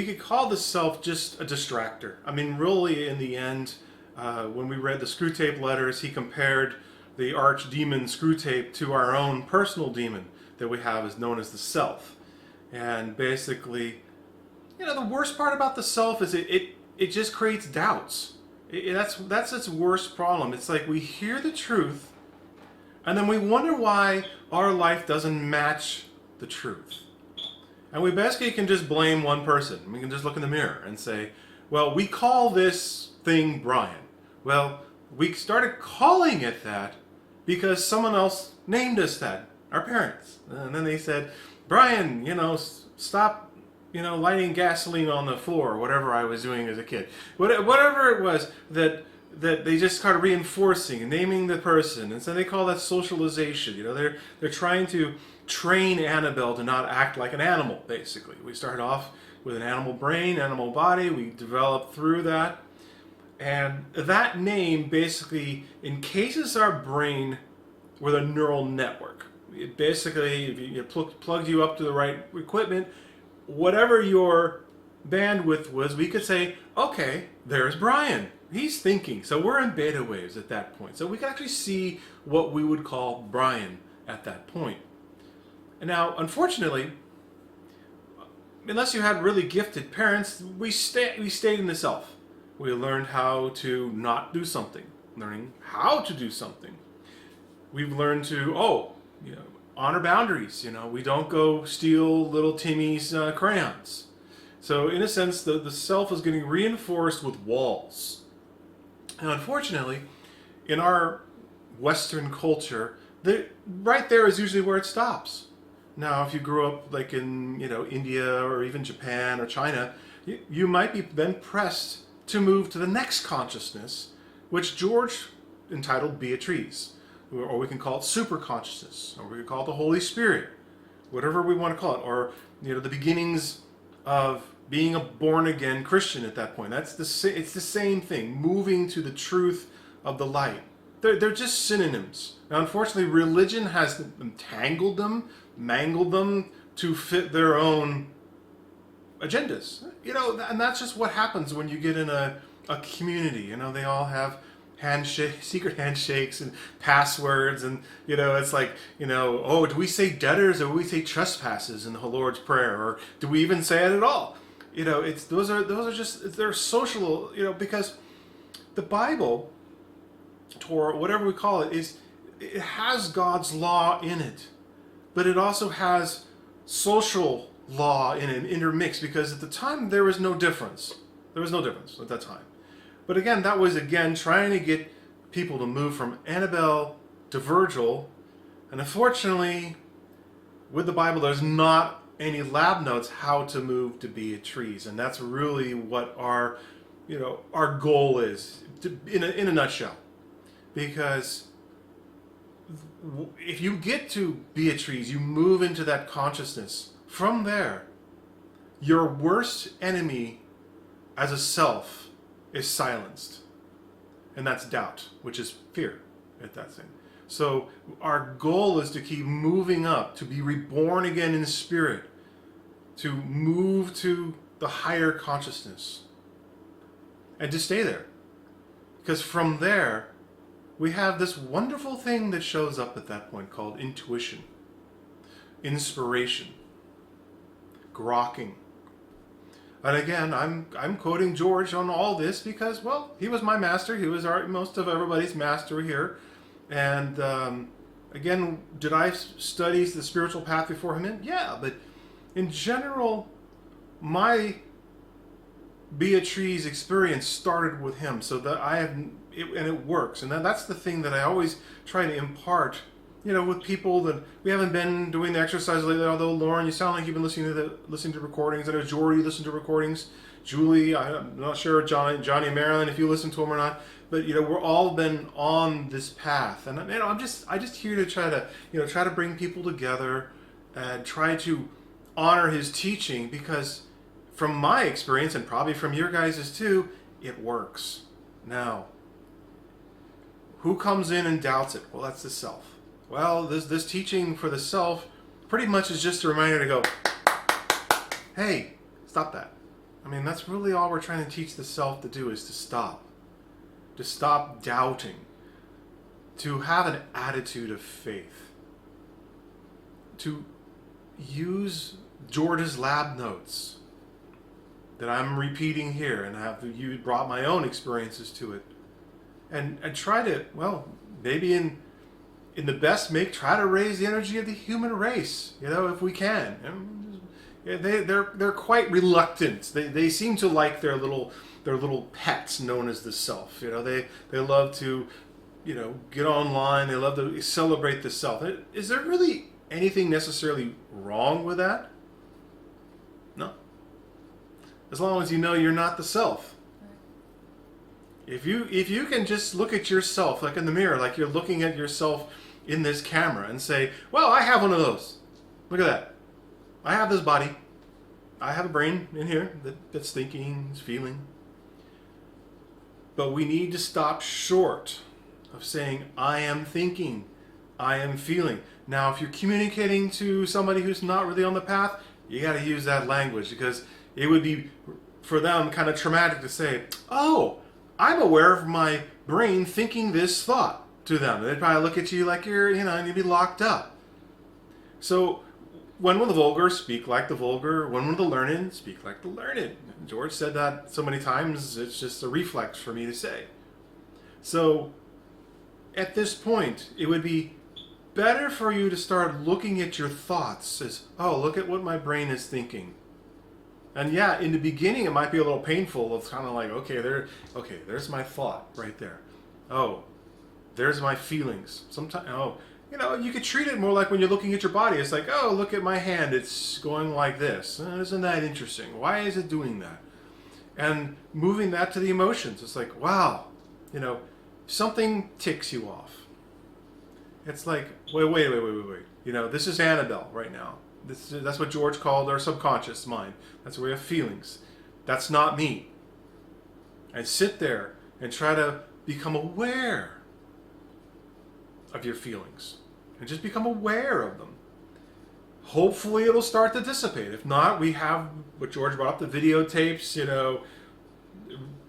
could call the self just a distractor. I mean, really, in the end, when we read the Screwtape Letters, he compared the archdemon Screwtape to our own personal demon that we have, is known as the self. And basically, the worst part about the self is it just creates doubts. That's its worst problem. It's like we hear the truth, and then we wonder why our life doesn't match the truth. And we basically can just blame one person. We can just look in the mirror and say, well, we call this thing Brian. Well, we started calling it that because someone else named us that, our parents. And then they said, Brian, stop, lighting gasoline on the floor, or whatever I was doing as a kid. Whatever it was that they just started reinforcing and naming the person. And so they call that socialization. They're trying to train Annabelle to not act like an animal, basically. We started off with an animal brain, animal body. We developed through that. And that name basically encases our brain with a neural network. It basically, if you plugged you up to the right equipment, whatever your bandwidth was, we could say, okay, there's Brian. He's thinking. So we're in beta waves at that point. So we can actually see what we would call Brian at that point. And now, unfortunately, unless you had really gifted parents, we stayed in the self. We learned how to not do something, learning how to do something. We've learned to, honor boundaries. We don't go steal little Timmy's crayons. So in a sense, the self is getting reinforced with walls. And unfortunately, in our Western culture, right there is usually where it stops. Now, if you grew up like in India or even Japan or China, you might be then pressed to move to the next consciousness, which George entitled Beatrice, or we can call it super consciousness, or we can call it the Holy Spirit, whatever we want to call it, or the beginnings of being a born-again Christian at that point. It's the same thing, moving to the truth of the light. They're just synonyms. Now, unfortunately, religion has entangled them, mangled them to fit their own agendas. And that's just what happens when you get in a community. They all have secret handshakes and passwords, and it's like, do we say debtors or do we say trespasses in the Lord's Prayer, or do we even say it at all? Those are just, they're social, because the Bible, Torah, whatever we call it, it has God's law in it, but it also has social law in it, intermixed, because at the time there was no difference. There was no difference at that time. But again, that was trying to get people to move from Annabelle to Virgil, and unfortunately, with the Bible, there's not any lab notes how to move to Beatrice, and that's really what our goal is, in a nutshell. Because if you get to Beatrice, you move into that consciousness. From there, your worst enemy as a self is silenced. And that's doubt, which is fear at that thing. So our goal is to keep moving up, to be reborn again in spirit, to move to the higher consciousness, and to stay there. Because from there, we have this wonderful thing that shows up at that point called intuition, inspiration, grokking. And again, I'm quoting George on all this because, well, he was my master. He was most of everybody's master here. And again, did I study the spiritual path before him? Yeah, but in general, my Beatrice experience started with him, so that and it works. And that's the thing that I always try to impart, with people that we haven't been doing the exercise lately. Although Lauren, you sound like you've been listening to recordings. I know Jordy listened to recordings. Julie, I'm not sure. Johnny Marilyn, if you listen to them or not. But we're all been on this path, and I'm just here to try to bring people together and try to honor his teaching, because from my experience, and probably from your guys' too, it works. Now, who comes in and doubts it? Well, that's the self. Well, this teaching for the self pretty much is just a reminder to go, hey, stop that. I mean, that's really all we're trying to teach the self to do, is to stop. To stop doubting. To have an attitude of faith. To use George's lab notes that I'm repeating here, and have you brought my own experiences to it. And try to, well, maybe in the best make, try to raise the energy of the human race, if we can. They're quite reluctant. They seem to like their little pets known as the self. They love to, get online. They love to celebrate the self. Is there really anything necessarily wrong with that? No. As long as you know you're not the self. If you can just look at yourself like in the mirror, like you're looking at yourself in this camera, and say, well, I have one of those. Look at that. I have this body. I have a brain in here that's thinking, is feeling. But we need to stop short of saying, I am thinking, I am feeling. Now, if you're communicating to somebody who's not really on the path, you got to use that language, because it would be, for them, kind of traumatic to say, oh, I'm aware of my brain thinking this thought to them. They'd probably look at you like you're, and you'd be locked up. So, when will the vulgar speak like the vulgar? When will the learned speak like the learned? George said that so many times, it's just a reflex for me to say. So, at this point, it would be better for you to start looking at your thoughts as, oh, look at what my brain is thinking. And yeah, in the beginning, it might be a little painful. It's kind of like, there's my thought right there. Oh, there's my feelings. Sometimes, you could treat it more like when you're looking at your body. It's like, oh, look at my hand. It's going like this. Isn't that interesting? Why is it doing that? And moving that to the emotions. It's like, wow, something ticks you off. It's like, wait. This is Annabelle right now. That's what George called our subconscious mind. That's where we have feelings. That's not me. And sit there and try to become aware of your feelings. And just become aware of them. Hopefully it'll start to dissipate. If not, we have what George brought up, the videotapes,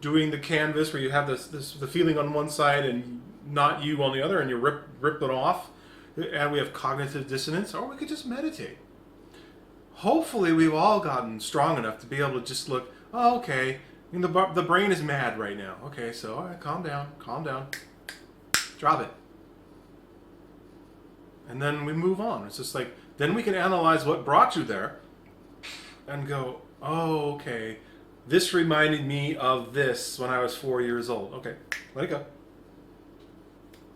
doing the canvas where you have the feeling on one side and not you on the other, and you rip it off. And we have cognitive dissonance, or we could just meditate. Hopefully we've all gotten strong enough to be able to just look, oh, okay, the brain is mad right now. Okay, so all right, calm down, drop it. And then we move on. It's just like, then we can analyze what brought you there and go, oh, okay, this reminded me of this when I was 4 years old. Okay, let it go.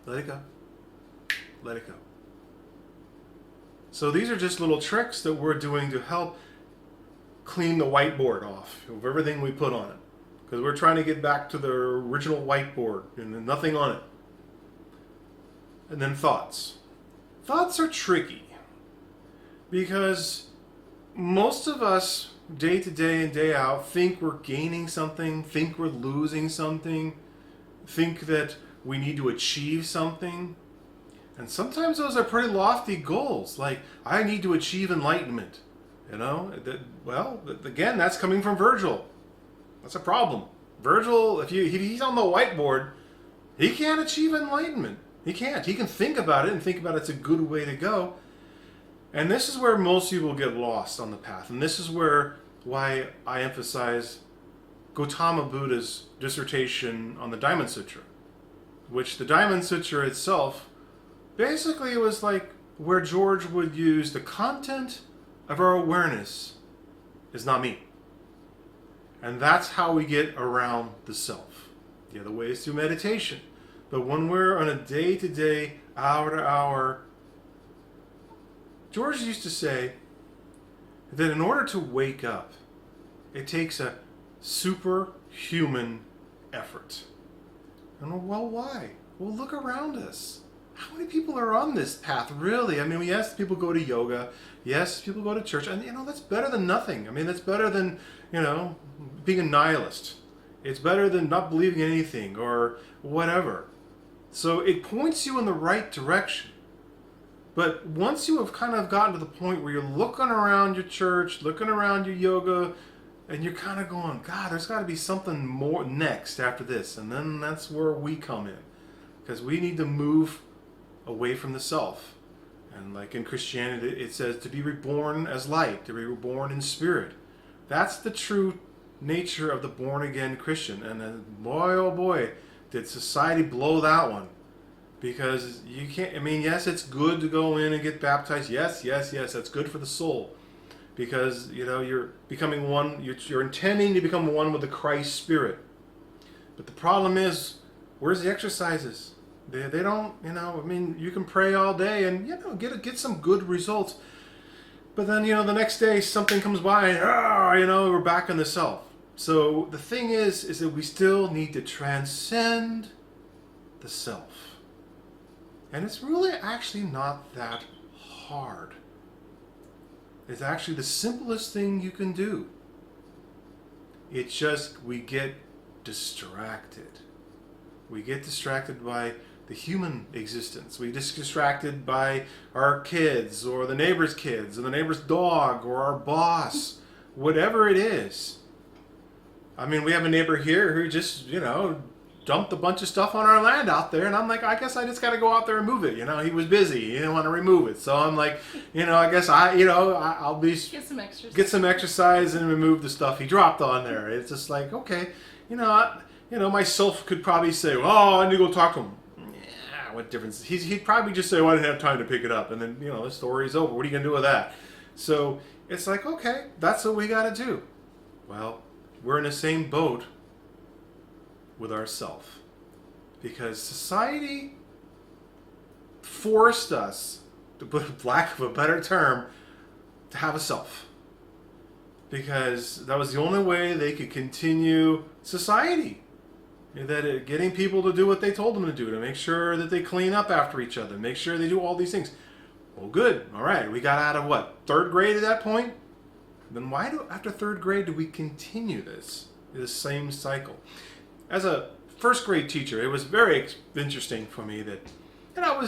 Let it go. Let it go. So these are just little tricks that we're doing to help clean the whiteboard off of everything we put on it. Because we're trying to get back to the original whiteboard and nothing on it. And then thoughts. Thoughts are tricky. Because most of us, day to day and day out, think we're gaining something, think we're losing something, think that we need to achieve something. And sometimes those are pretty lofty goals, like, I need to achieve enlightenment. Again, that's coming from Virgil. That's a problem. Virgil, if he's on the whiteboard, he can't achieve enlightenment. He can't. He can think about it and think about it's a good way to go. And this is where most people get lost on the path. And this is why I emphasize Gautama Buddha's dissertation on the Diamond Sutra, which the Diamond Sutra itself, basically it was like where George would use the content of our awareness is not me. And that's how we get around the self. The other way is through meditation. But when we're on a day-to-day, hour-to-hour, George used to say that in order to wake up, it takes a superhuman effort. And well, why? Well, look around us. How many people are on this path, really? I mean, yes, people go to yoga. Yes, people go to church. And, that's better than nothing. I mean, that's better than, being a nihilist. It's better than not believing in anything or whatever. So it points you in the right direction. But once you have kind of gotten to the point where you're looking around your church, looking around your yoga, And you're kind of going, God, there's got to be something more next after this. And then that's where we come in. Because we need to move away from the self. And like in Christianity, it says to be reborn as light, to be reborn in spirit. That's the true nature of the born-again Christian. And then, boy, oh boy, did society blow that one. Because you can't, I mean, yes, it's good to go in and get baptized. Yes, yes, yes, that's good for the soul. Because, you know, you're becoming one, you're intending to become one with the Christ Spirit. But the problem is, where's the exercises? They don't, you know, I mean, you can pray all day and, you know, get some good results. But then, you know, the next day something comes by and, you know, we're back in the self. So the thing is that we still need to transcend the self. And it's really actually not that hard. It's actually the simplest thing you can do. It's just we get distracted. We get distracted by the human existence. We get distracted by our kids or the neighbor's kids or the neighbor's dog or our boss, whatever it is. I mean, we have a neighbor here who just, you know, dumped a bunch of stuff on our land out there, and I'm like, I guess I just got to go out there and move it. You know, he was busy. He didn't want to remove it. So I'm like, you know, I guess I'll be get some exercise and remove the stuff he dropped on there. It's just like, okay, you know, myself could probably say, oh, I need to go talk to him. Yeah, what difference? He'd probably just say, well, I didn't have time to pick it up, and then, you know, the story's over. What are you gonna do with that? So it's like, okay, that's what we got to do. Well, we're in the same boat with ourself, because society forced us, to put lack of a better term, to have a self, because that was the only way they could continue society. That getting people to do what they told them to do, to make sure that they clean up after each other, make sure they do all these things. Well, good, all right, we got out of what, 3rd grade at that point? Then why after 3rd grade do we continue this same cycle? As a 1st grade teacher, it was very interesting for me that, you know,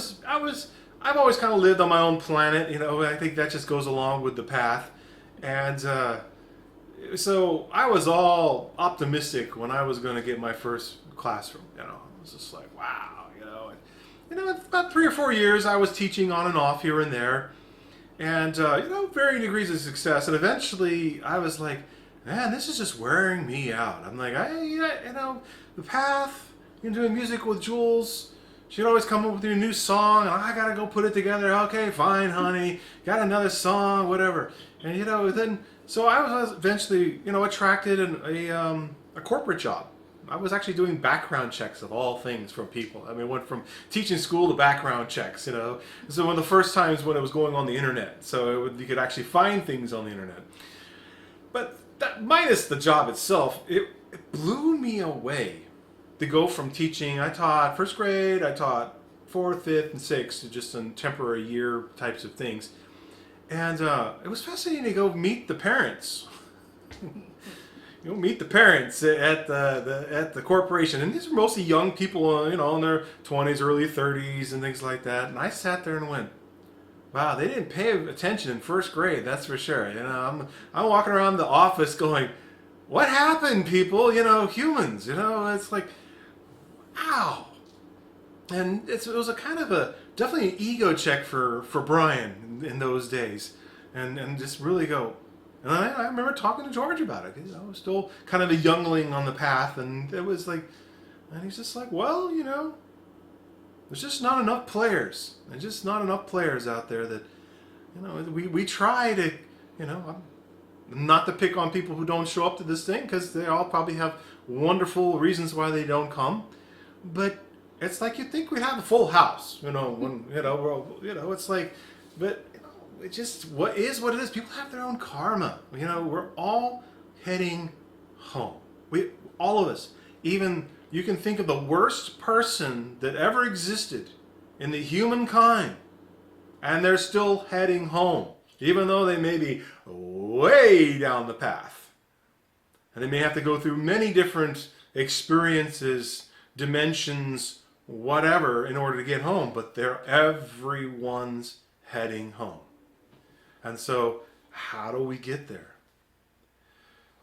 I've always kind of lived on my own planet. You know, I think that just goes along with the path. And so I was all optimistic when I was going to get my first classroom. You know, I was just like, wow, you know. And, you know, about 3 or 4 years I was teaching on and off here and there. And, you know, varying degrees of success. And eventually I was like, man, this is just wearing me out. I'm like, you know, the path, you're doing music with Jules. She'd always come up with a new song, and I gotta go put it together. Okay, fine, honey. Got another song, whatever. And, you know, then, so I was eventually, you know, attracted in a corporate job. I was actually doing background checks of all things from people. I mean, went from teaching school to background checks, you know. So one of the first times when it was going on the internet. So you could actually find things on the internet. But that, minus the job itself, it blew me away to go from teaching. I taught 1st grade, I taught 4th, 5th, and 6th, just in temporary year types of things. And it was fascinating to go meet the parents. You know, meet the parents at the corporation, and these were mostly young people, you know, in their 20s, early 30s, and things like that. And I sat there and went, wow, they didn't pay attention in 1st grade, that's for sure. You know, I'm walking around the office going, what happened, people? You know, humans. You know, it's like, wow. And it was a kind of definitely an ego check for Brian in those days, and just really go. And I remember talking to George about it. You know, I was still kind of a youngling on the path, and it was like, and he's just like, well, you know, there's just not enough players. There's just not enough players out there that, you know, we try to, you know, not to pick on people who don't show up to this thing, because they all probably have wonderful reasons why they don't come. But it's like you'd think we'd have a full house, you know, when, you know, it's like, but, you know, it just, what it is. People have their own karma. You know, we're all heading home. All of us. Even, you can think of the worst person that ever existed in the humankind, and they're still heading home, even though they may be way down the path. And they may have to go through many different experiences, dimensions, whatever, in order to get home, but everyone's heading home. And so, how do we get there?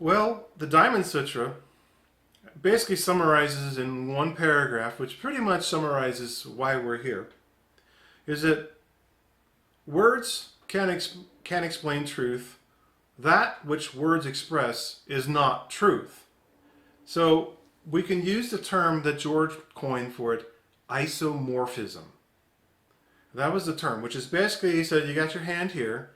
Well, the Diamond Sutra basically summarizes in one paragraph, which pretty much summarizes why we're here, is that words can't explain truth. That which words express is not truth. So we can use the term that George coined for it, isomorphism. That was the term, which is basically, he said, you got your hand here,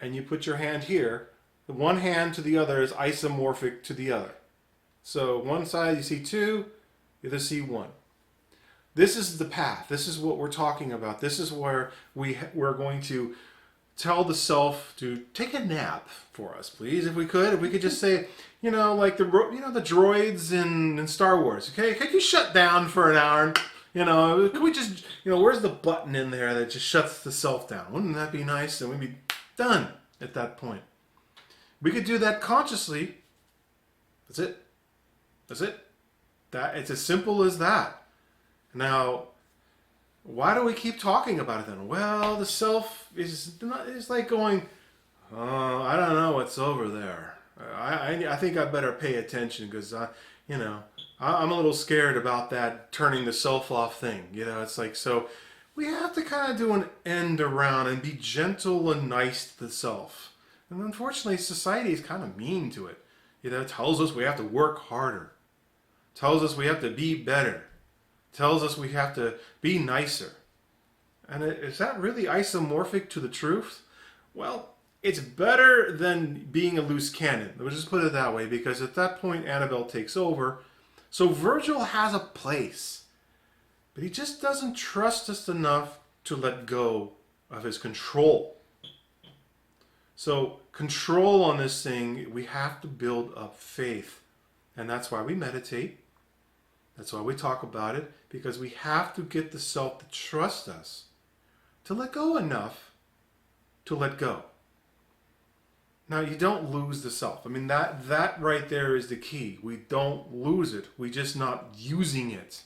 and you put your hand here. The one hand to the other is isomorphic to the other. So one side you see two, the other see one. This is the path. This is what we're talking about. This is where we're going to tell the self to take a nap for us, please, if we could. If we could just say, like the droids in Star Wars. Okay, could you shut down for an hour? Could we just, where's the button in there that just shuts the self down? Wouldn't that be nice? And we'd be done at that point. We could do that consciously. That's it. That's it. It's as simple as that. Now, why do we keep talking about it then? Well, the self is like going, oh, I don't know what's over there. I think I better pay attention because I'm a little scared about that turning the self off thing. It's like, so we have to kind of do an end around and be gentle and nice to the self. And unfortunately, society is kind of mean to it. It tells us we have to work harder. Tells us we have to be better. Tells us we have to be nicer. And is that really isomorphic to the truth? Well, it's better than being a loose cannon. We'll just put it that way, because at that point, Annabelle takes over. So Virgil has a place. But he just doesn't trust us enough to let go of his control. So control on this thing, we have to build up faith. And that's why we meditate. That's why we talk about it, because we have to get the self to trust us, to let go enough to let go. Now, you don't lose the self. I mean, that right there is the key. We don't lose it. We're just not using it.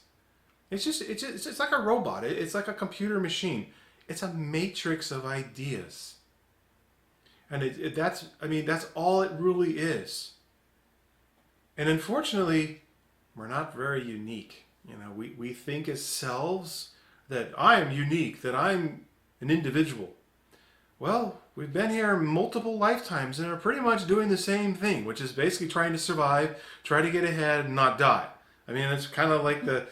It's like a robot. It's like a computer machine. It's a matrix of ideas. And that's all it really is. And unfortunately, we're not very unique. We think as selves that I am unique, that I'm an individual. Well, we've been here multiple lifetimes and are pretty much doing the same thing, which is basically trying to survive, try to get ahead, and not die. I mean, it's kind of like the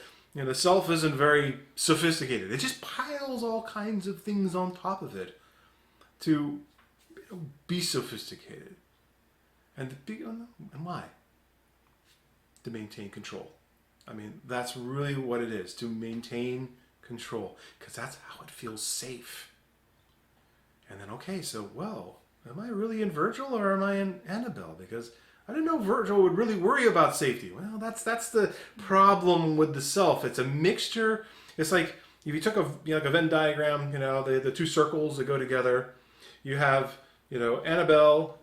self isn't very sophisticated. It just piles all kinds of things on top of it to be sophisticated. And why? To maintain control. I mean, that's really what it is, to maintain control, because that's how it feels safe. And then, okay, so, well, am I really in Virgil or am I in Annabelle? Because I didn't know Virgil would really worry about safety. Well, that's the problem with the self. It's a mixture. It's like if you took like a Venn diagram, the two circles that go together, you have, Annabelle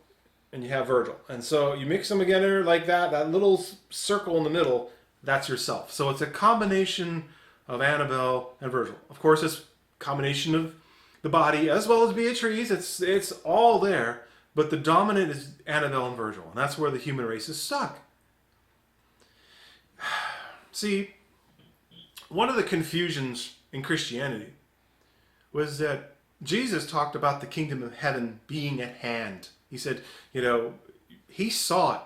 and you have Virgil. And so you mix them together like that little circle in the middle, that's yourself. So it's a combination of Annabelle and Virgil. Of course, it's a combination of the body as well as Beatrice. It's all there, but the dominant is Annabelle and Virgil. And that's where the human race is stuck. See, one of the confusions in Christianity was that Jesus talked about the kingdom of heaven being at hand. He said, he saw it.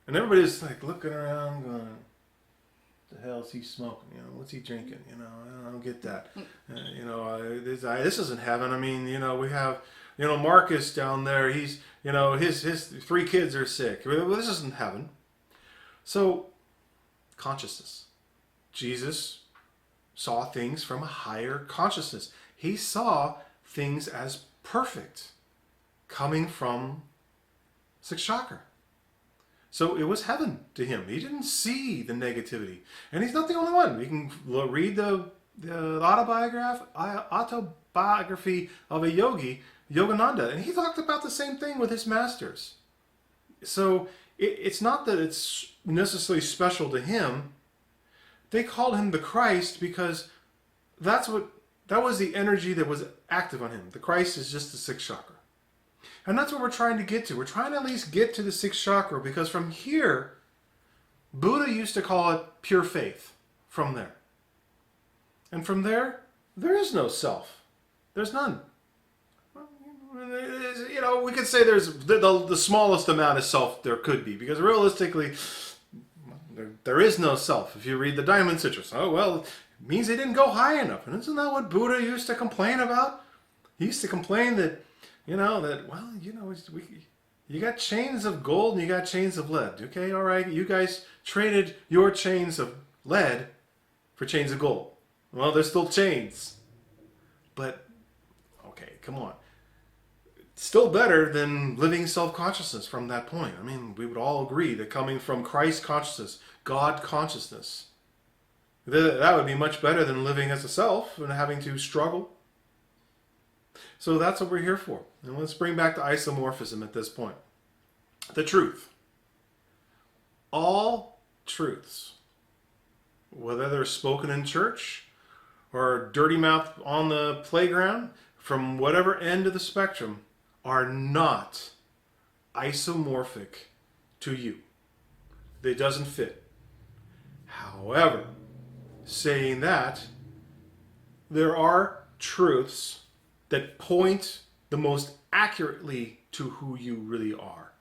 And everybody's like looking around going, what the hell is he smoking? What's he drinking? I don't get that. This isn't heaven. I mean, we have, Marcus down there. He's, his 3 kids are sick. Well, this isn't heaven. So, consciousness. Jesus saw things from a higher consciousness. He saw things as perfect, coming from sixth chakra. So it was heaven to him. He didn't see the negativity. And he's not the only one. We can read the autobiography of a yogi, Yogananda, and he talked about the same thing with his masters. So it's not that it's necessarily special to him. They called him the Christ because that was the energy that was active on him. The Christ is just the sixth chakra. And that's what we're trying to get to. We're trying to at least get to the sixth chakra, because from here, Buddha used to call it pure faith. From there. And from there, there is no self. There's none. You know, we could say there's the smallest amount of self there could be, because realistically, there is no self. If you read the Diamond Citrus, oh, well, it means they didn't go high enough. And isn't that what Buddha used to complain about? He used to complain that, you got chains of gold and you got chains of lead. Okay, all right, you guys traded your chains of lead for chains of gold. Well, they're still chains. But, okay, come on. Still better than living self-consciousness from that point. I mean, we would all agree that coming from Christ consciousness, God consciousness, that would be much better than living as a self and having to struggle. So that's what we're here for. And let's bring back to isomorphism at this point. The truth. All truths, whether they're spoken in church or dirty mouth on the playground, from whatever end of the spectrum, are not isomorphic to you. They doesn't fit. However, saying that, there are truths that point the most accurately to who you really are.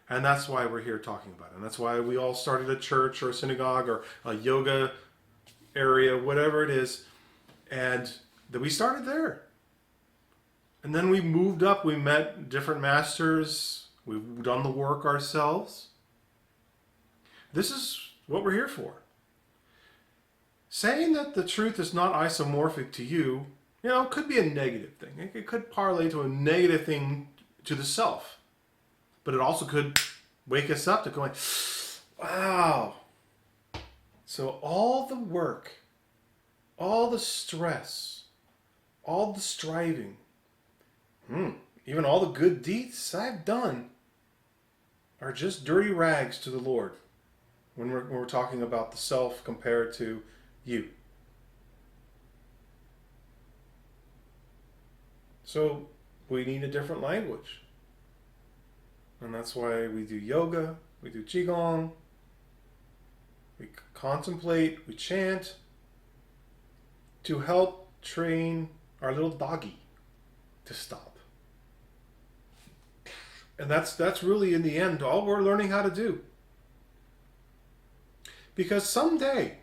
And that's why we're here talking about it. And that's why we all started a church or a synagogue or a yoga area, whatever it is, and that we started there. And then we moved up, we met different masters, we've done the work ourselves. This is what we're here for. Saying that the truth is not isomorphic to you, could be a negative thing. It could parlay to a negative thing to the self. But it also could wake us up to going, wow. So all the work, all the stress, all the striving, even all the good deeds I've done are just dirty rags to the Lord when we're talking about the self compared to you. So we need a different language. And that's why we do yoga, we do qigong, we contemplate, we chant to help train our little doggy to stop. And that's really, in the end, all we're learning how to do. Because someday,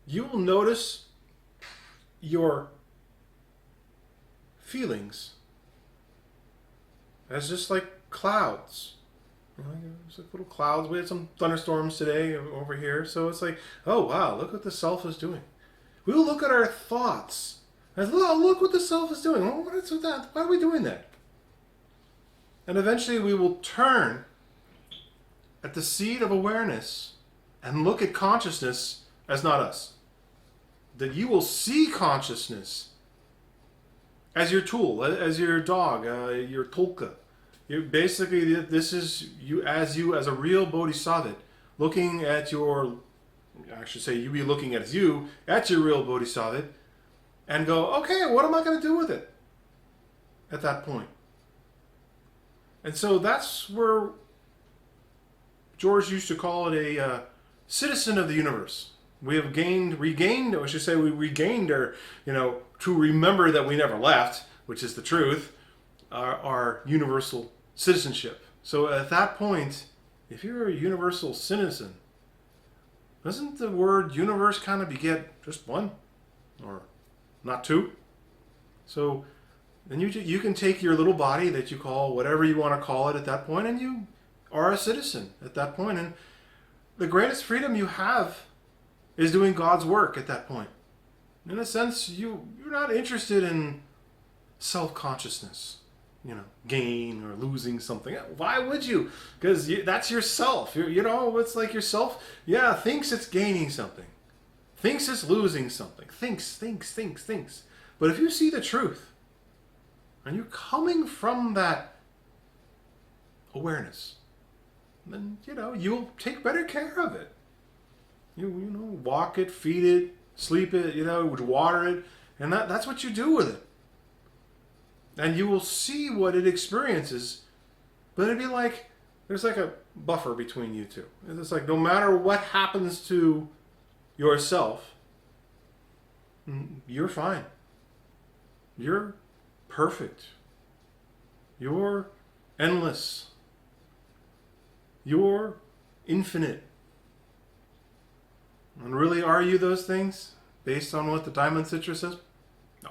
you will notice your feelings as just like clouds. It's like little clouds. We had some thunderstorms today over here. So it's like, oh wow, look what the self is doing. We will look at our thoughts as, look what the self is doing. What is that? Why are we doing that? And eventually we will turn at the seed of awareness and look at consciousness as not us. That you will see consciousness as your tool, as your dog, your tolka. Basically, this is you as a real bodhisattva, looking at your, I should say, you be looking at your real bodhisattva, and go, okay, what am I going to do with it at that point? And so that's where George used to call it a citizen of the universe. We have regained our, to remember that we never left, which is the truth, our universal citizenship. So at that point, if you're a universal citizen, doesn't the word universe kind of beget just one? Or not two? So then you can take your little body that you call whatever you want to call it at that point, and you are a citizen at that point. And the greatest freedom you have is doing God's work at that point. In a sense, you're not interested in self-consciousness, gain or losing something. Why would you? Because that's yourself. It's like yourself, thinks it's gaining something. Thinks it's losing something. Thinks. But if you see the truth, and you're coming from that awareness, then, you'll take better care of it. You walk it, feed it, sleep it, water it, and that's what you do with it. and you will see what it experiences, but it'd be like there's like a buffer between you two. It's like no matter what happens to yourself, you're fine. You're perfect. You're endless. You're infinite. And really, are you those things based on what the diamond citrus says? No.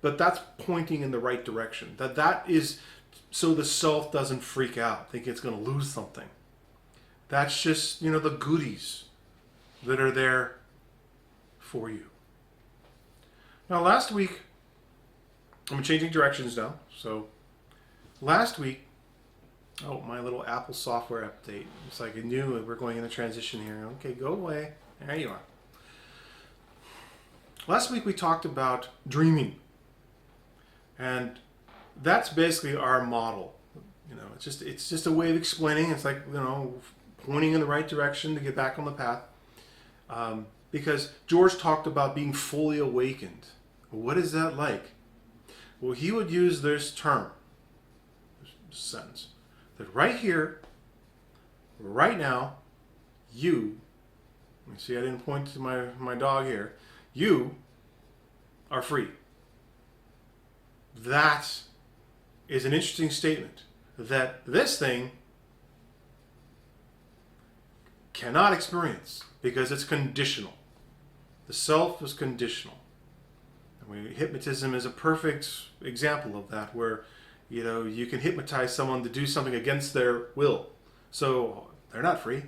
But that's pointing in the right direction. That is so the self doesn't freak out, think it's going to lose something. That's just, the goodies that are there for you. Now, last week, I'm changing directions now. So, last week, my little Apple software update. It's like I knew we're going in a transition here. Okay, go away. There you are. Last week we talked about dreaming. And that's basically our model. It's just a way of explaining. It's like, pointing in the right direction to get back on the path. Because George talked about being fully awakened. What is that like? Well, he would use this term, this sentence, that right here, right now, you see, I didn't point to my dog here. You are free. That is an interesting statement. That this thing cannot experience because it's conditional. The self is conditional. Hypnotism is a perfect example of that, where you can hypnotize someone to do something against their will. So they're not free.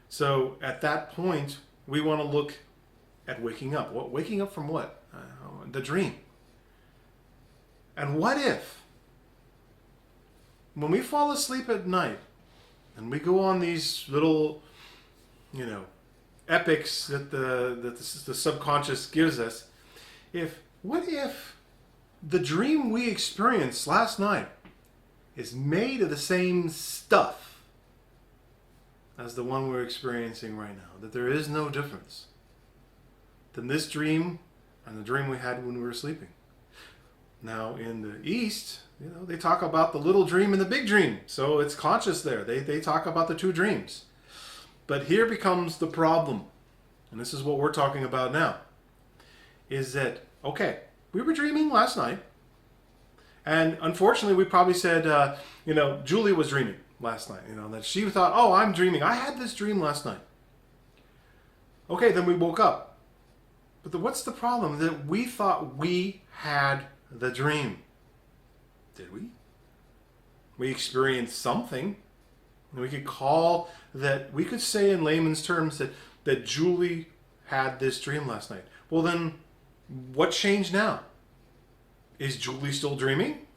So at that point, we want to look at waking up. Waking up from what? The dream. And what if, when we fall asleep at night, and we go on these little, epics that the subconscious gives us, what if the dream we experienced last night is made of the same stuff as the one we're experiencing right now, that there is no difference than this dream and the dream we had when we were sleeping. Now, in the East, they talk about the little dream and the big dream, so it's conscious there. They talk about the two dreams. But here becomes the problem, and this is what we're talking about now, is that, okay, we were dreaming last night, and unfortunately we probably said, Julie was dreaming last night, that she thought, oh, I'm dreaming. I had this dream last night. Okay, then we woke up. But what's the problem? That we thought we had the dream. Did we? We experienced something. And we could say in layman's terms that Julie had this dream last night. Well, then what changed now? Is Julie still dreaming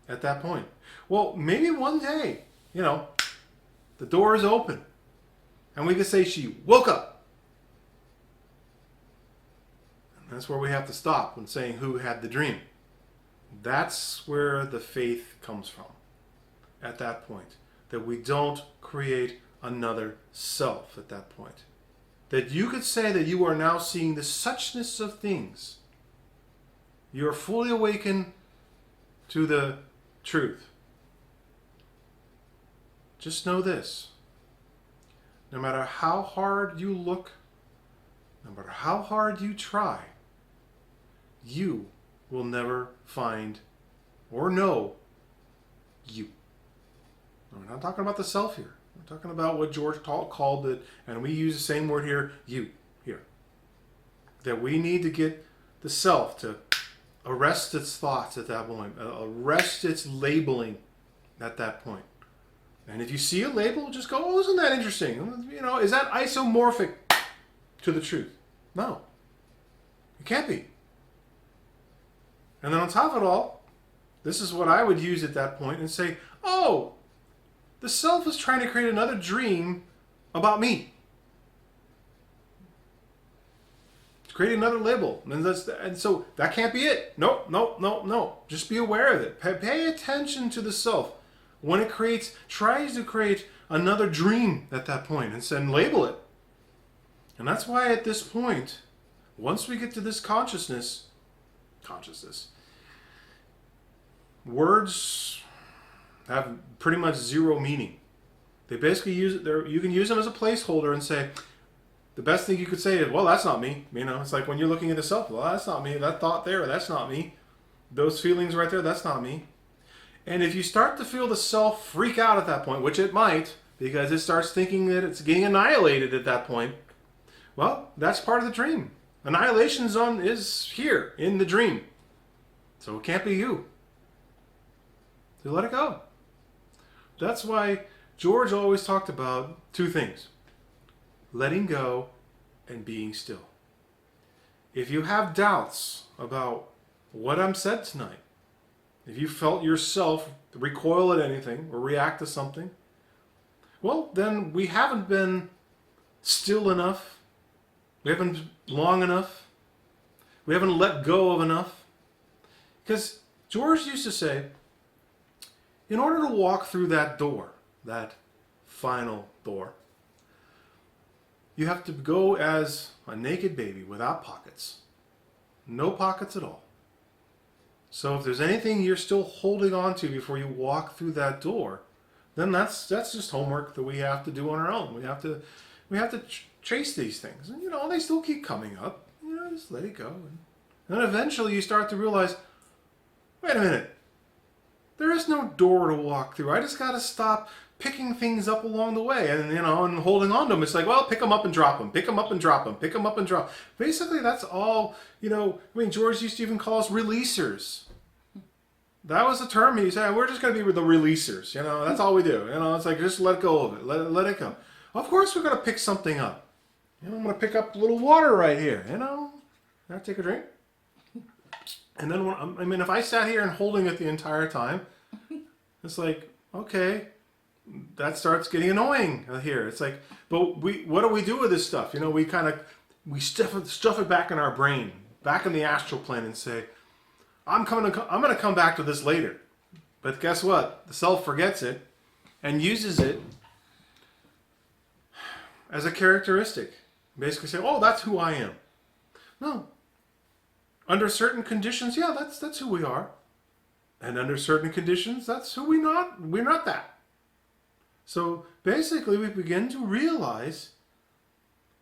at that point? Well, maybe one day, the door is open and we could say she woke up. And that's where we have to stop when saying who had the dream. That's where the faith comes from at that point. That we don't create another self at that point. That you could say that you are now seeing the suchness of things. You are fully awakened to the truth. Just know this. No matter how hard you look, no matter how hard you try, you will never find or know you. We're not talking about the self here. We're talking about what George called it, and we use the same word here, you, here. That we need to get the self to arrest its thoughts at that point, arrest its labeling at that point. And if you see a label, just go, oh, isn't that interesting? Is that isomorphic to the truth? No. It can't be. And then on top of it all, this is what I would use at that point and say, oh, the self is trying to create another dream about me. It's creating another label. And so that can't be it. No. Just be aware of it. Pay attention to the self. When it tries to create another dream at that point and label it. And that's why at this point, once we get to this consciousness, words have pretty much zero meaning. They basically use it there. You can use them as a placeholder and say, the best thing you could say is, well, that's not me. You know, it's like when you're looking at a self, well, that's not me. That thought there, that's not me. Those feelings right there, that's not me. And if you start to feel the self freak out at that point, which it might, because it starts thinking that it's getting annihilated at that point, well, that's part of the dream. Annihilation zone is here in the dream. So it can't be you. So let it go. That's why George always talked about two things: letting go and being still. If you have doubts about what I'm said tonight, if you felt yourself recoil at anything or react to something, well, then we haven't been still enough. We haven't been long enough. We haven't let go of enough. Because George used to say, in order to walk through that door, that final door, you have to go as a naked baby without pockets. No pockets at all. So if there's anything you're still holding on to before you walk through that door, then that's just homework that we have to do on our own. We have to chase these things, and they still keep coming up. Just let it go, and then eventually you start to realize, wait a minute, there is no door to walk through. I just got to stop picking things up along the way, and and holding on to them. It's like, well, pick them up and drop them, pick them up and drop them, pick them up and drop. Basically, that's all. George used to even call us releasers. That was the term he said. We're just going to be the releasers. That's all we do. It's like, just let go of it. Let it go. Of course, we're going to pick something up. I'm going to pick up a little water right here. I'll take a drink. And then if I sat here and holding it the entire time, it's like, okay, that starts getting annoying here. It's like, but what do we do with this stuff? We stuff it back in our brain, back in the astral plane, and say, I'm going to come back to this later. But guess what? The self forgets it and uses it as a characteristic. Basically say, oh, that's who I am. No. Under certain conditions, yeah, that's who we are. And under certain conditions, that's who we're not. We're not that. So basically, we begin to realize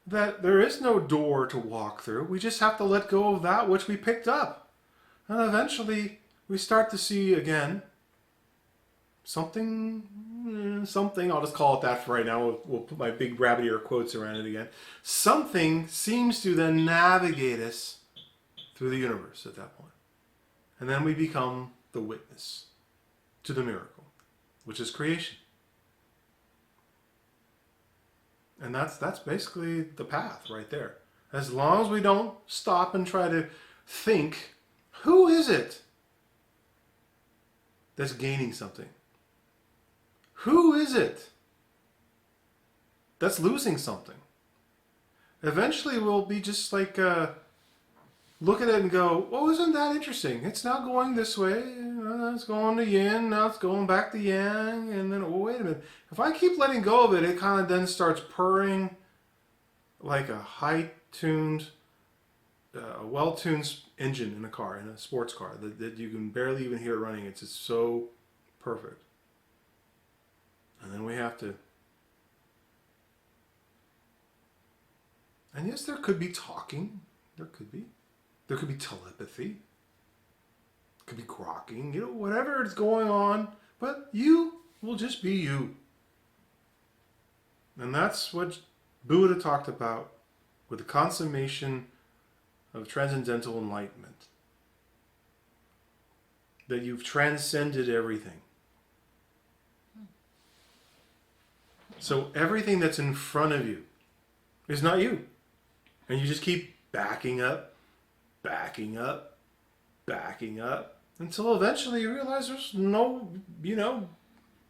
that there is no door to walk through. We just have to let go of that which we picked up. And eventually, we start to see again something, I'll just call it that for right now. We'll put my big rabbit ear quotes around it again. Something seems to then navigate us through the universe at that point. And then we become the witness to the miracle, which is creation. And that's basically the path right there. As long as we don't stop and try to think, who is it that's gaining something? Who is it that's losing something? Eventually we'll be just like, look at it and go, oh, isn't that interesting? It's now going this way, it's going to yin, now it's going back to yang, and then, oh, wait a minute. If I keep letting go of it, it kind of then starts purring like a high-tuned, well-tuned engine in a car, in a sports car, that you can barely even hear it running. It's just so perfect. And then we have to... And yes, there could be talking. There could be. There could be telepathy. It could be grokking, whatever is going on. But you will just be you. And that's what Buddha talked about with the consummation of transcendental enlightenment. That you've transcended everything. So everything that's in front of you is not you. And you just keep backing up, backing up, backing up, until eventually you realize there's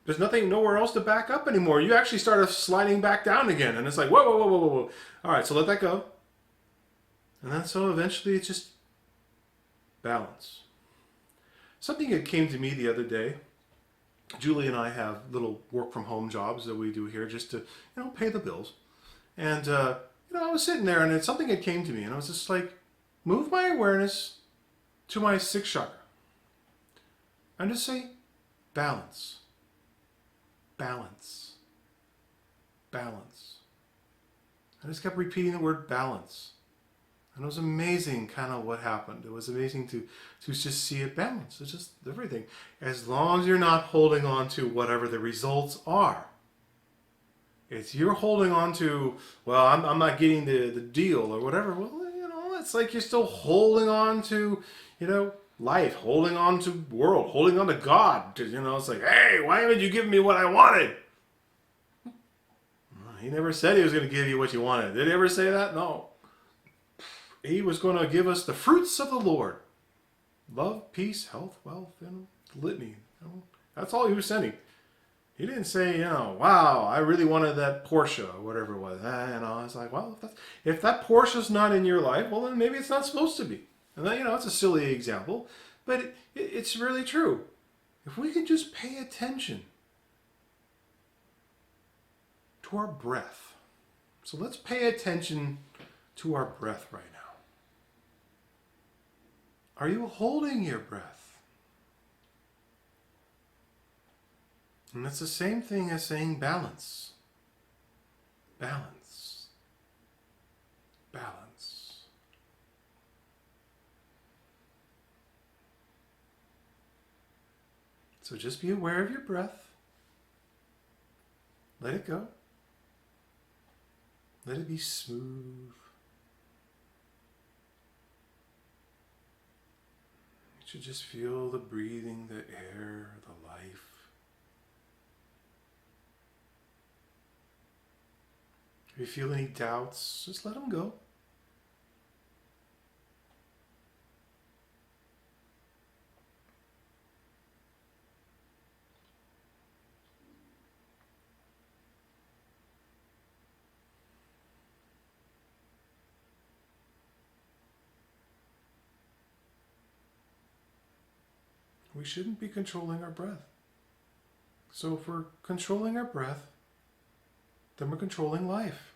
there's nothing, nowhere else to back up anymore. You actually start sliding back down again. And it's like, whoa, whoa, whoa, whoa, whoa, whoa. All right, so let that go. And then so eventually it's just balance. Something that came to me the other day, Julie and I have little work from home jobs that we do here just to, pay the bills. And, I was sitting there and something had came to me and I was just like, move my awareness to my sixth chakra. and just say balance, balance, balance. I just kept repeating the word balance. And it was amazing kind of what happened. It was amazing to just see it balance. It's just everything. As long as you're not holding on to whatever the results are. It's you're holding on to, well, I'm not getting the deal or whatever. Well, it's like you're still holding on to, life, holding on to world, holding on to God. It's like, hey, why haven't you given me what I wanted? He never said he was going to give you what you wanted. Did he ever say that? No. He was going to give us the fruits of the Lord. Love, peace, health, wealth, litany. That's all he was sending. He didn't say, wow, I really wanted that Porsche or whatever it was. It's like, well, if that Porsche's not in your life, well, then maybe it's not supposed to be. And then, it's a silly example, but it's really true. If we can just pay attention to our breath. So let's pay attention to our breath right now. Are you holding your breath? And that's the same thing as saying balance. Balance. Balance. So just be aware of your breath. Let it go. Let it be smooth. You should just feel the breathing, the air, the life. If you feel any doubts, just let them go. We shouldn't be controlling our breath. So if we're controlling our breath, then we're controlling life.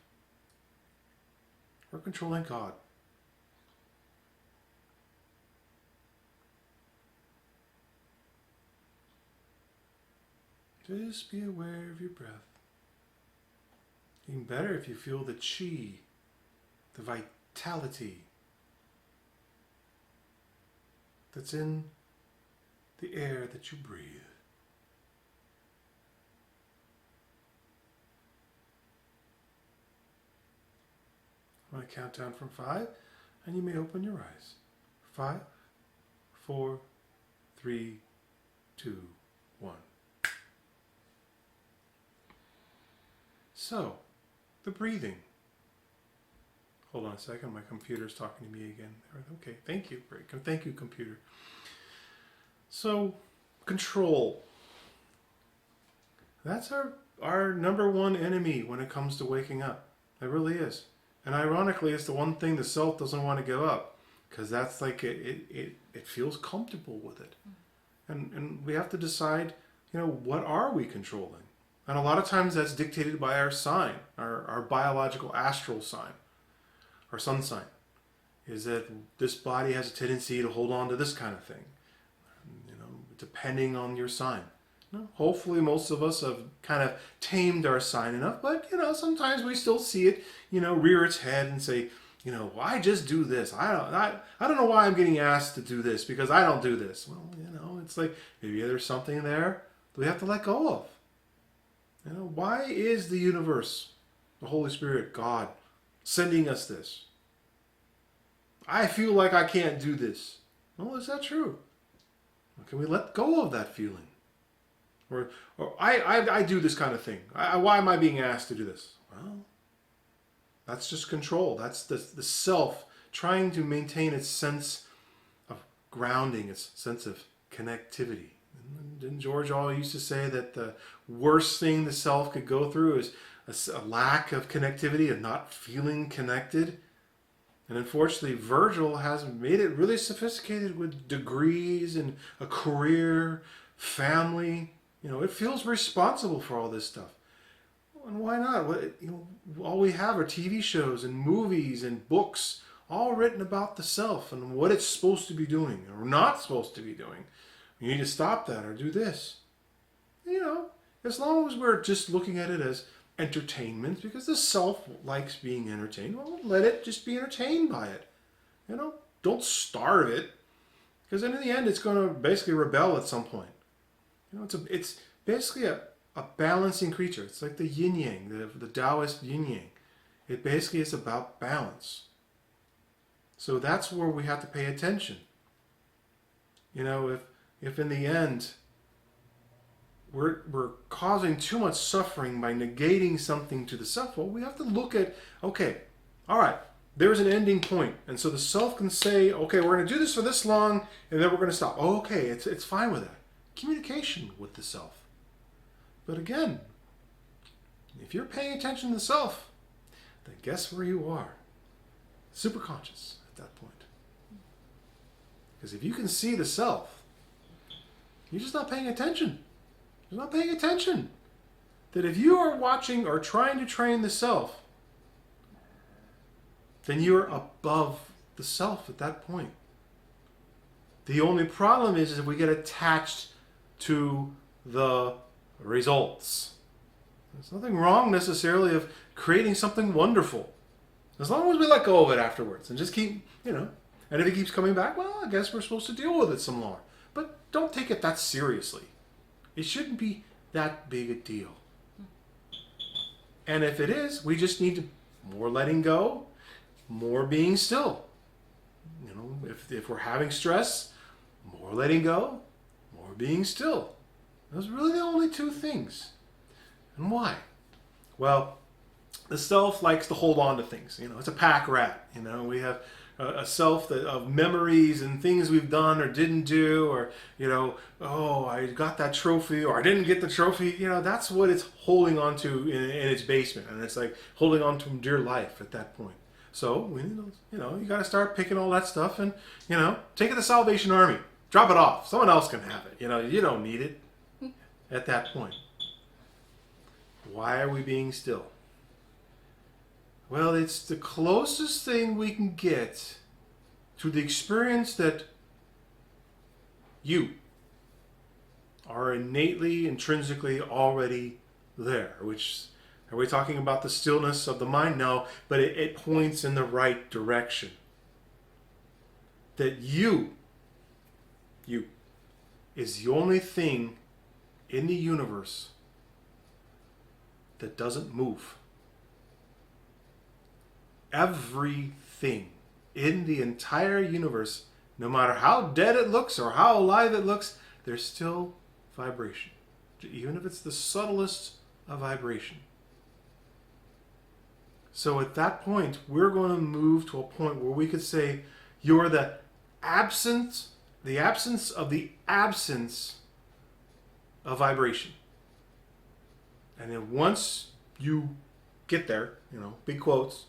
We're controlling God. Just be aware of your breath. Even better if you feel the chi, the vitality that's in the air that you breathe. I'm going to count down from 5, and you may open your eyes. 5, 4, 3, 2, 1. So, the breathing. Hold on a second, my computer's talking to me again. Okay, thank you. Thank you, computer. So, control. That's our number one enemy when it comes to waking up. It really is. And ironically, it's the one thing the self doesn't want to give up. Because that's like, it feels comfortable with it. And we have to decide, what are we controlling? And a lot of times that's dictated by our sign, our biological astral sign, our sun sign. Is that this body has a tendency to hold on to this kind of thing. Depending on your sign. Hopefully most of us have kind of tamed our sign enough, but sometimes we still see it, rear its head and say, why just do this? I don't know why I'm getting asked to do this because I don't do this. Well, it's like maybe there's something there that we have to let go of. Why is the universe, the Holy Spirit, God, sending us this? I feel like I can't do this. Well, is that true? Can we let go of that feeling? Or I do this kind of thing. Why am I being asked to do this? Well, that's just control. That's the self trying to maintain its sense of grounding, its sense of connectivity. And George all used to say that the worst thing the self could go through is a lack of connectivity and not feeling connected. And unfortunately, Virgil has made it really sophisticated with degrees and a career, family. It feels responsible for all this stuff. And why not? All we have are TV shows and movies and books, all written about the self and what it's supposed to be doing or not supposed to be doing. You need to stop that or do this. As long as we're just looking at it as entertainment, because the self likes being entertained, well, let it just be entertained by it. Don't starve it, because then in the end, it's going to basically rebel at some point. It's basically a balancing creature. It's like the yin yang, the Taoist yin yang. It basically is about balance. So that's where we have to pay attention. If in the end we're causing too much suffering by negating something to the self, well, we have to look at, okay, all right, there's an ending point. And so the self can say, okay, we're going to do this for this long, and then we're going to stop. Oh, okay, it's fine with that. Communication with the self. But again, if you're paying attention to the self, then guess where you are? Superconscious at that point. Because if you can see the self, you're just not paying attention. You're not paying attention. That if you are watching or trying to train the self, then you're above the self at that point. The only problem is if we get attached to the results. There's nothing wrong necessarily of creating something wonderful, as long as we let go of it afterwards and just keep, and if it keeps coming back, well, I guess we're supposed to deal with it some more. But don't take it that seriously. It shouldn't be that big a deal. And if it is, we just need more letting go, more being still. If we're having stress, more letting go, more being still. Those are really the only two things. And why? Well, the self likes to hold on to things. It's a pack rat. We have a self of memories and things we've done or didn't do, or, oh, I got that trophy or I didn't get the trophy. That's what it's holding on to in its basement. And it's like holding on to dear life at that point. So, you got to start picking all that stuff and, take it to Salvation Army. Drop it off. Someone else can have it. You don't need it at that point. Why are we being still? Well, it's the closest thing we can get to the experience that you are innately, intrinsically already there. Which, are we talking about the stillness of the mind? No, but it points in the right direction. That you is the only thing in the universe that doesn't move. Everything in the entire universe, no matter how dead it looks or how alive it looks, there's still vibration. Even if it's the subtlest of vibration. So at that point, we're going to move to a point where we could say, you're the absence of the absence of vibration. And then once you get there, big quotes,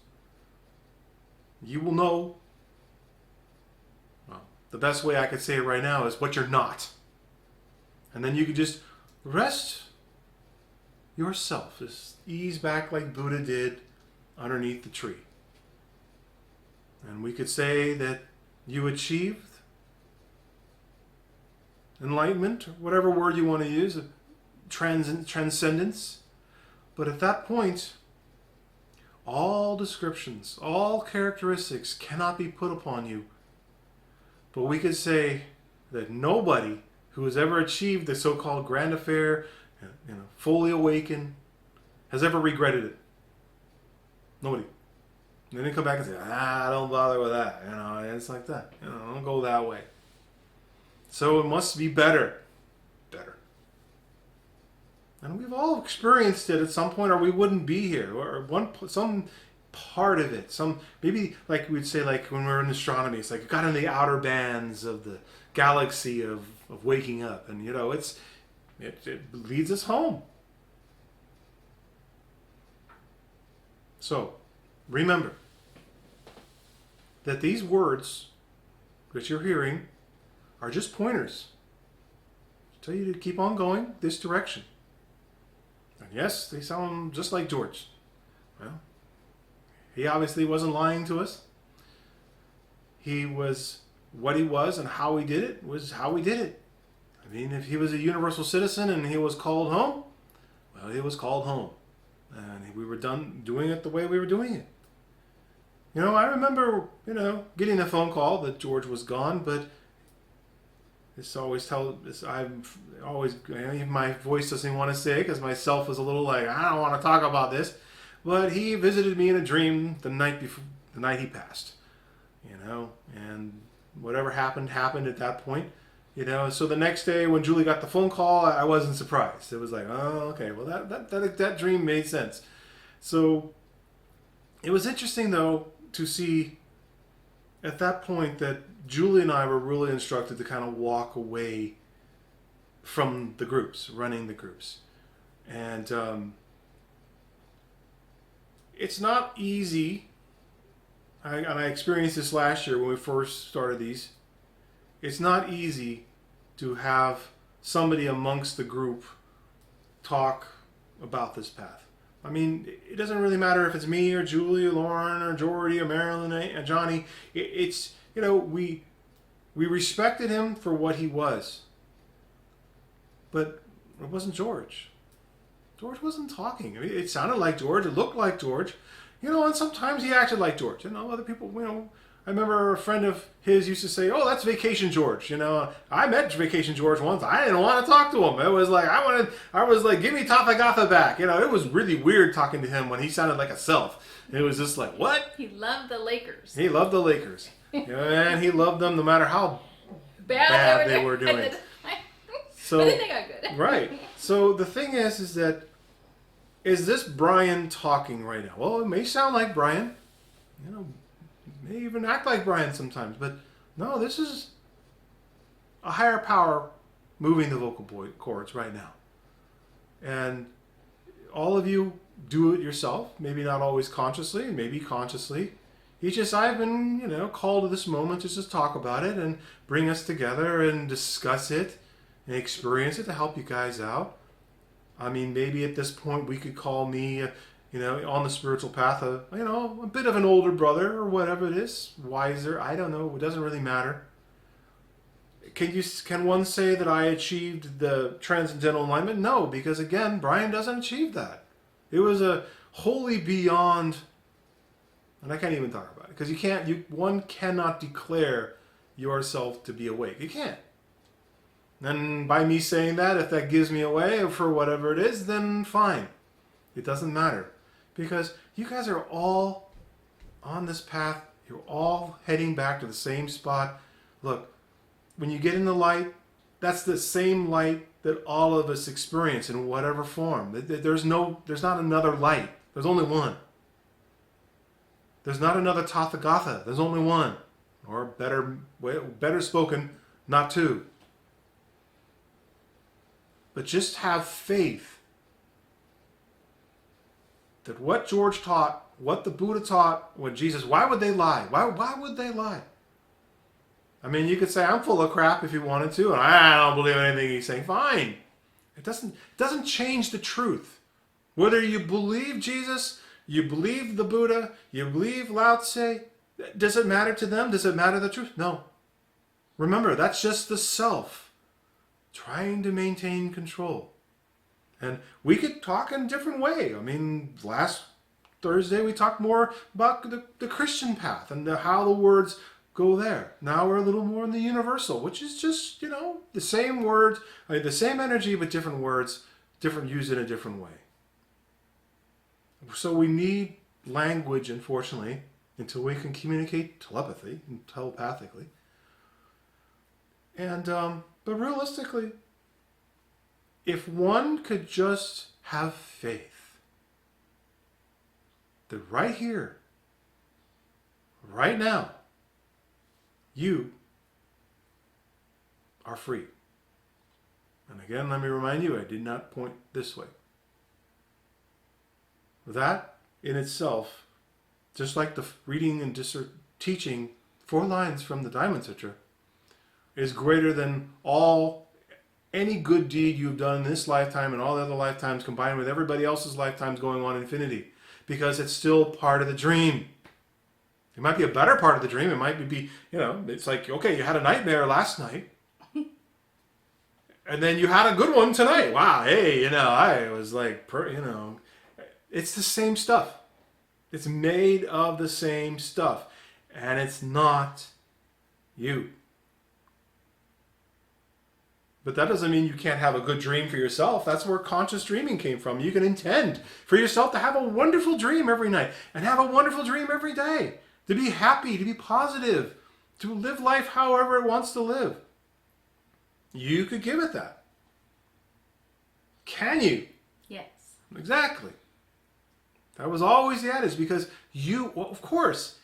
you will know, well, the best way I could say it right now is what you're not. And then you could just rest yourself, just ease back like Buddha did underneath the tree. And we could say that you achieved enlightenment, or whatever word you want to use, transcendence. But at that point, all descriptions, all characteristics cannot be put upon you. But we could say that nobody who has ever achieved the so-called grand affair, fully awakened, has ever regretted it. Nobody. And then they come back and say, don't bother with that. It's like that. Don't go that way. So it must be better. And we've all experienced it at some point, or we wouldn't be here, or some part of it. Maybe like we'd say, like when we're in astronomy, it's like you got in the outer bands of the galaxy of waking up, and it leads us home. So remember that these words that you're hearing are just pointers to tell you to keep on going this direction. And yes, they sound just like George. Well, he obviously wasn't lying to us. He was what he was, and how he did it was how he did it. I mean, if he was a universal citizen and he was called home, well, he was called home. And we were done doing it the way we were doing it. I remember, getting a phone call that George was gone, but I'm always, my voice doesn't want to say because myself is a little like, I don't want to talk about this. But he visited me in a dream the night he passed, and whatever happened at that point, So the next day when Julie got the phone call, I wasn't surprised. It was like, oh, okay, well that dream made sense. So it was interesting though to see at that point that Julie and I were really instructed to kind of walk away from the groups, running the groups, and it's not easy. I experienced this last year when we first started these. It's not easy to have somebody amongst the group talk about this path. I mean, it doesn't really matter if it's me or Julie or Lauren or Jordy or Marilyn and Johnny. It's, we respected him for what he was. But it wasn't George. George wasn't talking. I mean, it sounded like George. It looked like George. And sometimes he acted like George. Other people, I remember a friend of his used to say, oh, that's Vacation George. I met Vacation George once. I didn't want to talk to him. It was like, I was like, give me Tathagata back. It was really weird talking to him when he sounded like a self. It was just like, what? He loved the Lakers. He loved the Lakers. And he loved them no matter how bad they were doing. So, but then they got good. Right. So the thing is that, is this Brian talking right now? Well, it may sound like Brian. May even act like Brian sometimes. But no, this is a higher power moving the vocal cords right now. And all of you do it yourself. Maybe not always consciously, maybe consciously. I've been, called to this moment to just talk about it and bring us together and discuss it and experience it to help you guys out. I mean, maybe at this point we could call me, on the spiritual path, a bit of an older brother or whatever it is, wiser. I don't know. It doesn't really matter. Can one say that I achieved the transcendental enlightenment? No, because again, Brian doesn't achieve that. It was a wholly beyond, and I can't even talk about it because one cannot declare yourself to be awake. You can't. And by me saying that, if that gives me away for whatever it is, then fine. It doesn't matter. Because you guys are all on this path. You're all heading back to the same spot. Look, when you get in the light, that's the same light that all of us experience in whatever form. There's not another light. There's only one. There's not another Tathagata. There's only one. Or better spoken, not two. But just have faith that what George taught, what the Buddha taught, what Jesus, why would they lie? Why would they lie? I mean, you could say, I'm full of crap if you wanted to, and I don't believe anything he's saying. Fine. It doesn't change the truth. Whether you believe Jesus, you believe the Buddha, you believe Lao Tse, does it matter to them? Does it matter the truth? No. Remember, that's just the self trying to maintain control. And we could talk in a different way. I mean, last Thursday we talked more about the Christian path and how the words go there. Now we're a little more in the universal, which is just, the same words, the same energy, but different words, used in a different way. So we need language, unfortunately, until we can communicate telepathically. And, but realistically, if one could just have faith that right here, right now, you are free. And again, let me remind you, I did not point this way. That in itself, just like the reading and teaching 4 lines from the Diamond Sutra, is greater than any good deed you've done in this lifetime and all the other lifetimes combined with everybody else's lifetimes going on in infinity. Because it's still part of the dream. It might be a better part of the dream. It might be, it's like, okay, you had a nightmare last night. And then you had a good one tonight. Wow, hey, I was like, it's the same stuff. It's made of the same stuff. And it's not you. But that doesn't mean you can't have a good dream for yourself. That's where conscious dreaming came from. You can intend for yourself to have a wonderful dream every night and have a wonderful dream every day. To be happy, to be positive, to live life however it wants to live. You could give it that. Can you? Yes. Exactly. That was always the adage because of course,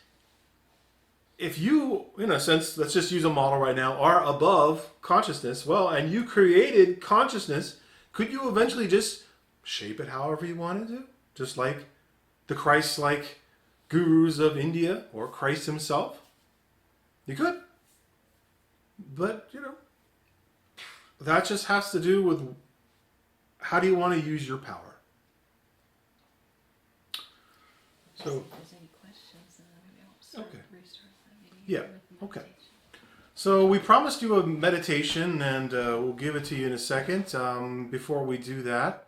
if you, in a sense, let's just use a model right now, are above consciousness, well, and you created consciousness, could you eventually just shape it however you wanted to? Just like the Christ-like gurus of India or Christ himself? You could. But, that just has to do with how do you want to use your power. So, If there's any questions, maybe I'll okay. restart the video. Yeah, with okay. meditation. So we promised you a meditation, and we'll give it to you in a second. Before we do that,